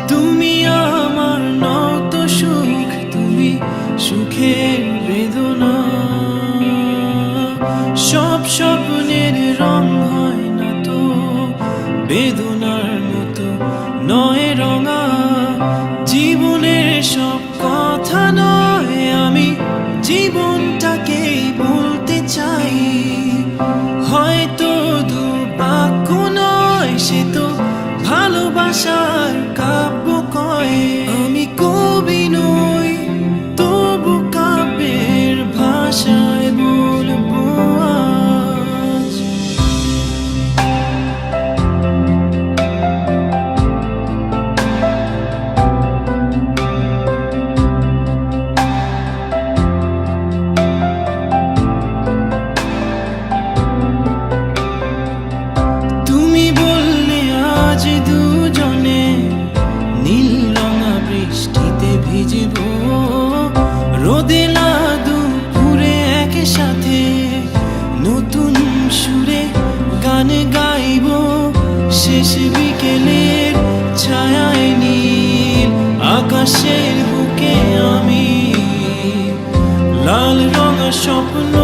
তুমি আমার নত সুখ, তুমি সুখের বেদনা। সব স্বপ্নের রং হয় না তো বেদনার মতো নয় রঙা। জীবনের সব কথা নয়, আমি জীবনটাকেই বলতে চাই। হয়তো দু বাক্য নয়, সে তো ভালোবাসার কাব্য কয়। আমি কবি নই, তবু কাব্যের ভাষায় বলবো আজ। তুমি বললে আজ দুজনে নীল রঙা বৃষ্টিতে ভিজব, রোদে দুপুরে একসাথে নতুন সুরে গান গাইব। শেষ বিকেলের ছায়ায় নীল আকাশের বুকে আমি লাল রঙা স্বপ্ন